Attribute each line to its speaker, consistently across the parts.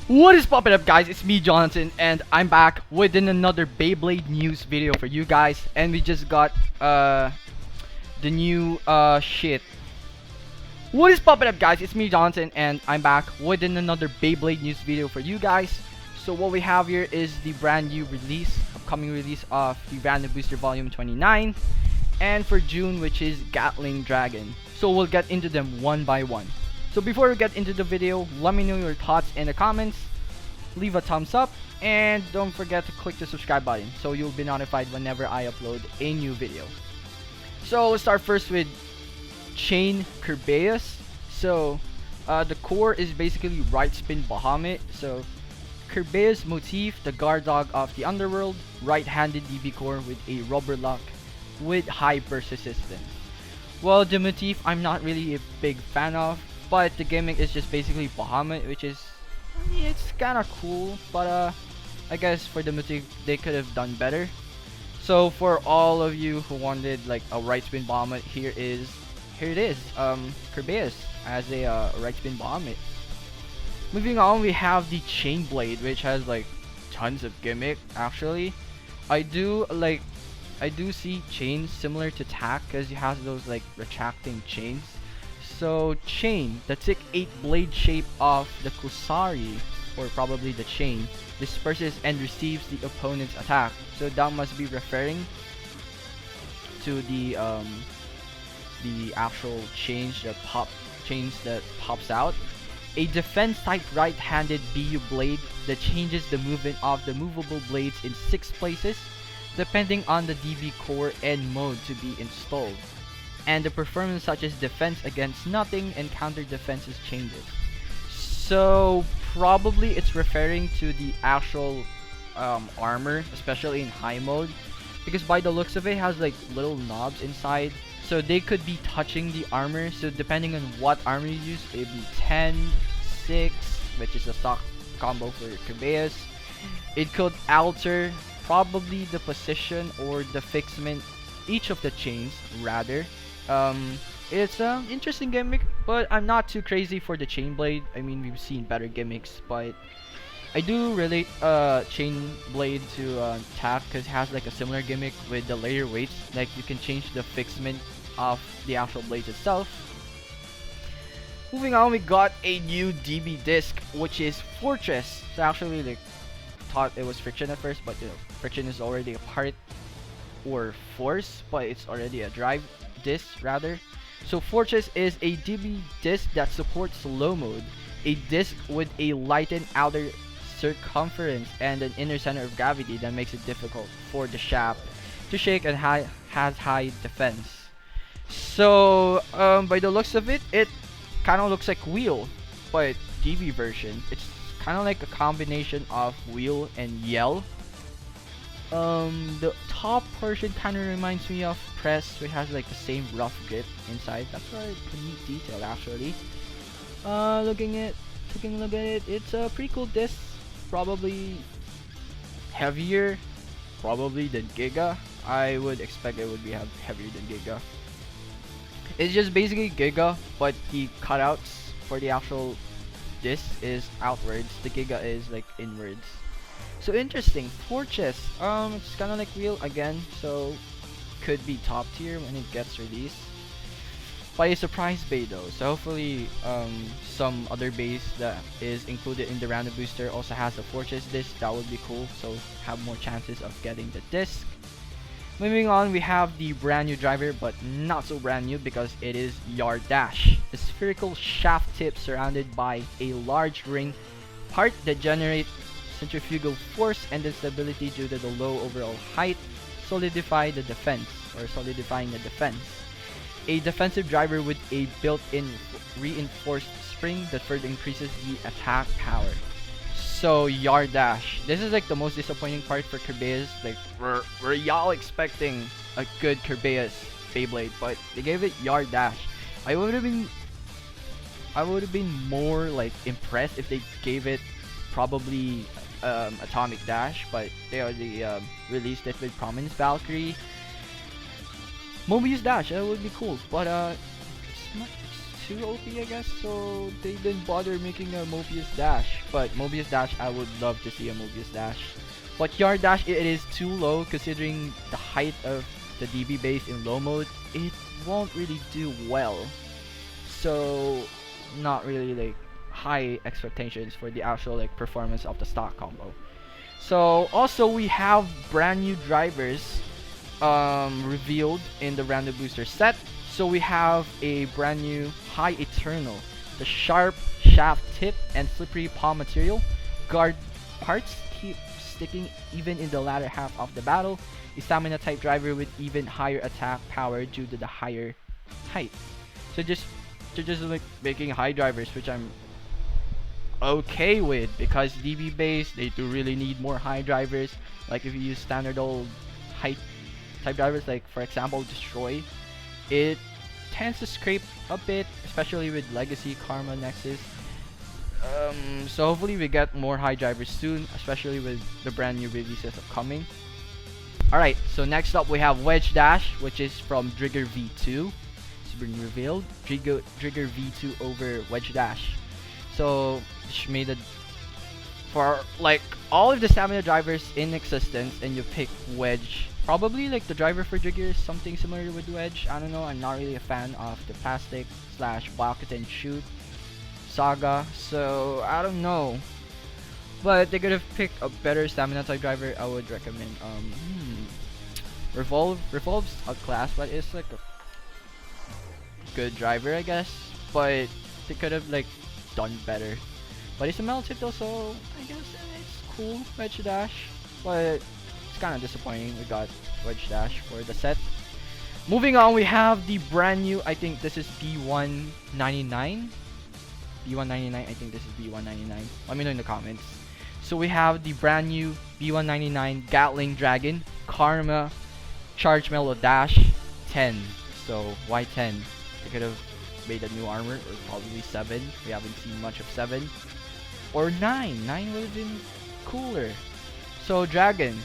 Speaker 1: What is popping up, guys? It's me, Jonathan, and I'm back with another Beyblade news video for you guys. And we just got the new shit. What is popping up, guys? It's me, Jonathan, and I'm back with another Beyblade news video for you guys. So what we have here is the brand new release, upcoming release of the Random Booster Volume 29, and for June, which is Gatling Dragon. So we'll get into them one by one. So before we get into the video, let me know your thoughts in the comments, leave a thumbs up, and don't forget to click the subscribe button so you'll be notified whenever I upload a new video. So we'll start first with Chain Kerbeus. So the core is basically right spin Bahamut. So Kerbeus motif, the guard dog of the underworld, right-handed DB core with a rubber lock with high burst resistance. Well, the motif I'm not really a big fan of, but the gimmick is just basically Bahamut, which is, I mean, it's kind of cool, but I guess for the motif they could have done better. So for all of you who wanted like a right spin Bahamut, here it is, Kerbeus as a right spin Bahamut. Moving on, we have the Chain Blade, which has like tons of gimmick. Actually, I do see chains similar to Tack because it has those like retracting chains. So chain, the thick 8-blade shape of the Kusari, or probably the chain, disperses and receives the opponent's attack. So that must be referring to the actual chains that pops out. A defense type right-handed BU blade that changes the movement of the movable blades in 6 places depending on the DB core and mode to be installed, and the performance such as defense against nothing and counter defenses changes. So probably it's referring to the actual armor, especially in high mode, because by the looks of it, it has like little knobs inside, so they could be touching the armor. So depending on what armor you use, it'd be 10, 6, which is a stock combo for Kerbeus. It could alter probably the position or the fixment, each of the chains rather. It's an interesting gimmick, but I'm not too crazy for the Chain Blade. I mean, we've seen better gimmicks, but I do relate Chain Blade to Tack because it has like a similar gimmick with the layer weights. Like you can change the fixment of the actual blade itself. Moving on, we got a new DB disc, which is Fortress. So actually, like, thought it was Friction at first, but you know, Friction is already a part or force, but it's already a drive disc rather. So Fortress is a DB disc that supports slow mode, a disc with a lightened outer circumference and an inner center of gravity that makes it difficult for the shaft to shake and has high defense. So by the looks of it, it kind of looks like Wheel, but DB version. It's kind of like a combination of Wheel and Yell. The top portion kind of reminds me of Press, which has like the same rough grip inside. That's a neat detail actually. Taking a look at it, it's a pretty cool disc. Probably heavier, probably than Giga. I would expect it would be heavier than Giga. It's just basically Giga, but the cutouts for the actual disc is outwards. The Giga is like inwards. So interesting. Fortress, it's kind of like Wheel again, so could be top tier when it gets released. By a surprise bay though, so hopefully some other base that is included in the random booster also has a Fortress disc. That would be cool, so have more chances of getting the disc. Moving on, we have the brand new driver, but not so brand new because it is Yard Dash, a spherical shaft tip surrounded by a large ring part that generates centrifugal force and instability due to the low overall height, solidifying the defense. A defensive driver with a built-in reinforced spring that further increases the attack power. So Yard Dash, this is like the most disappointing part for Kerbeus. Like were y'all expecting a good Kerbeus Beyblade, but they gave it Yard Dash. I would have been more like impressed if they gave it probably Atomic Dash, but they already released it with Prominence Valkyrie. Mobius Dash, that would be cool, but it's too OP, I guess, so they didn't bother making a Mobius Dash. But Mobius Dash, I would love to see a Mobius Dash. But Yard Dash, it is too low considering the height of the DB base in low mode. It won't really do well. So, not really like high expectations for the actual like performance of the stock combo. So also we have brand new drivers revealed in the random booster set. So we have a brand new High Eternal, the sharp shaft tip and slippery palm material. Guard parts keep sticking even in the latter half of the battle. A stamina type driver with even higher attack power due to the higher height. So they're just like making high drivers, which I'm okay with, because DB base, they do really need more high drivers. Like if you use standard old height type drivers, like for example Destroy, it tends to scrape a bit, especially with Legacy, Karma, Nexus. So hopefully we get more high drivers soon, especially with the brand new releases upcoming. Alright, so next up we have Wedge Dash, which is from Trigger V2. It's been revealed. Trigger V2 over Wedge Dash. So she made it for like all of the stamina drivers in existence, and you pick Wedge. Probably like the driver for Trigger is something similar with Wedge. I don't know. I'm not really a fan of the plastic / bucket and shoot saga, so I don't know. But they could have picked a better stamina type driver. I would recommend Revolve's a class, but it's like a good driver, I guess. But they could have like done better. But it's a metal tip though, so I guess it's cool. Wedge Dash, but it's kind of disappointing we got Wedge Dash for the set. Moving on, we have the brand new, I think this is B199. B199, I think this is B199. Let me know in the comments. So we have the brand new B199 Gatling Dragon Karma Charge Mellow Dash 10. So why 10? They could have made a new armor, or probably 7. We haven't seen much of 7. Or 9. 9 would have been cooler. So Dragon.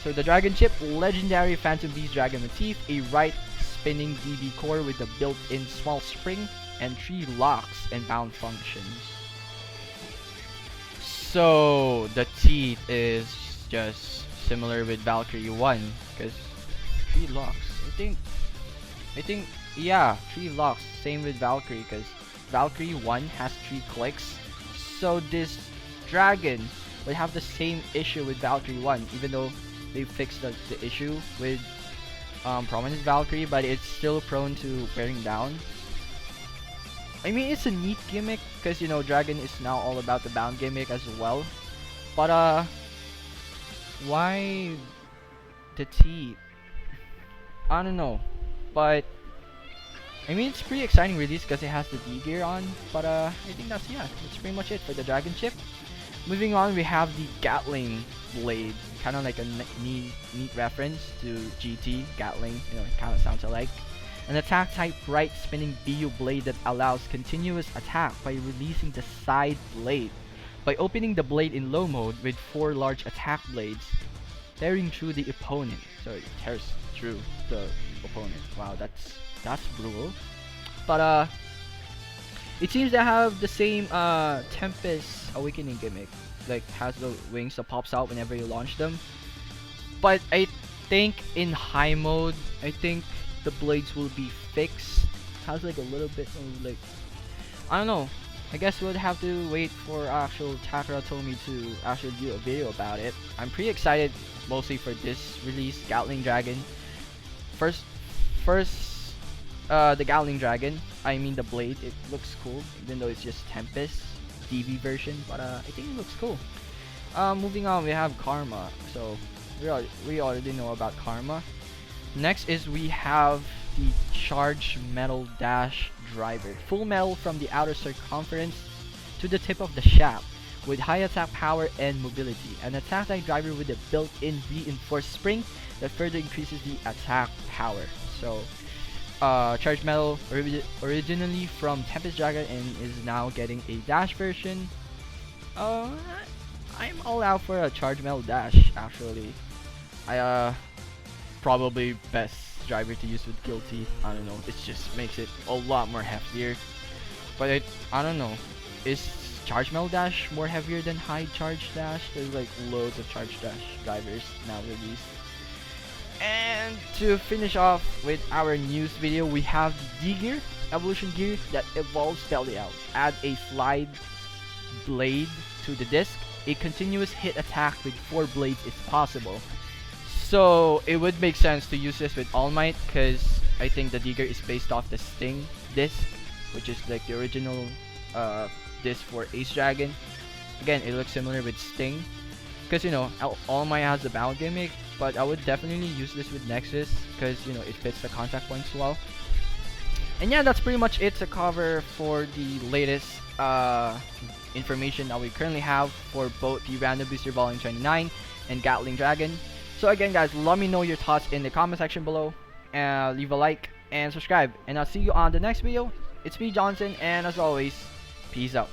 Speaker 1: So the Dragon chip, legendary Phantom Beast Dragon motif, a right spinning DB core with a built-in small spring, and 3 locks and bound functions. So the teeth is just similar with Valkyrie 1, because 3 locks. I think yeah, 3 locks. Same with Valkyrie, because Valkyrie 1 has 3 clicks. So this Dragon would have the same issue with Valkyrie 1, even though they fixed the issue with Prominence Valkyrie, but it's still prone to wearing down. I mean, it's a neat gimmick, because you know Dragon is now all about the bound gimmick as well. But why the teeth? I don't know. But I mean, it's pretty exciting release because it has the D gear on. But I think that's pretty much it for the Dragon chip. Moving on, we have the Gatling Blade, kind of like a neat reference to GT Gatling. You know, it kind of sounds alike. An attack type right spinning BU blade that allows continuous attack by releasing the side blade. By opening the blade in low mode with 4 large attack blades, tearing through the opponent. So it tears through the opponent. Wow, that's brutal. But it seems to have the same Tempest Awakening gimmick, like has the wings that pops out whenever you launch them. But I think in high mode, I think the blades will be fixed. Has like a little bit of like, I don't know. I guess we'll have to wait for actual Takara Tomy to actually do a video about it. I'm pretty excited mostly for this release, Gatling Dragon. First, the Gatling Dragon. I mean the blade. It looks cool, even though it's just Tempest DB version. But I think it looks cool. Moving on, we have Karma. So we already know about Karma. Next is we have the Charge Metal Dash driver. Full metal from the outer circumference to the tip of the shaft, with high attack power and mobility. An attack type driver with a built-in reinforced spring that further increases the attack power. So Charge Metal originally from Tempest Dragon and is now getting a dash version. I'm all out for a Charge Metal Dash actually. Probably best driver to use with Guilty. I don't know, it just makes it a lot more heftier. But I don't know, is Charge Mel Dash more heavier than High Charge Dash? There's like loads of Charge Dash drivers now released. And to finish off with our news video, we have the D-Gear evolution gear that evolves Belle out. Add a slide blade to the disc. A continuous hit attack with 4 blades is possible. So it would make sense to use this with All Might, because I think the D-Gear is based off the Sting disc, which is like the original disc for Ace Dragon. Again, it looks similar with Sting, because you know All Might has the bound gimmick, but I would definitely use this with Nexus because you know it fits the contact points well. And yeah, that's pretty much it to cover for the latest information that we currently have for both the Random Booster Volume 29 and Gatling Dragon. So again guys, let me know your thoughts in the comment section below, and leave a like and subscribe, and I'll see you on the next video. It's me, Johnson, and as always, peace out.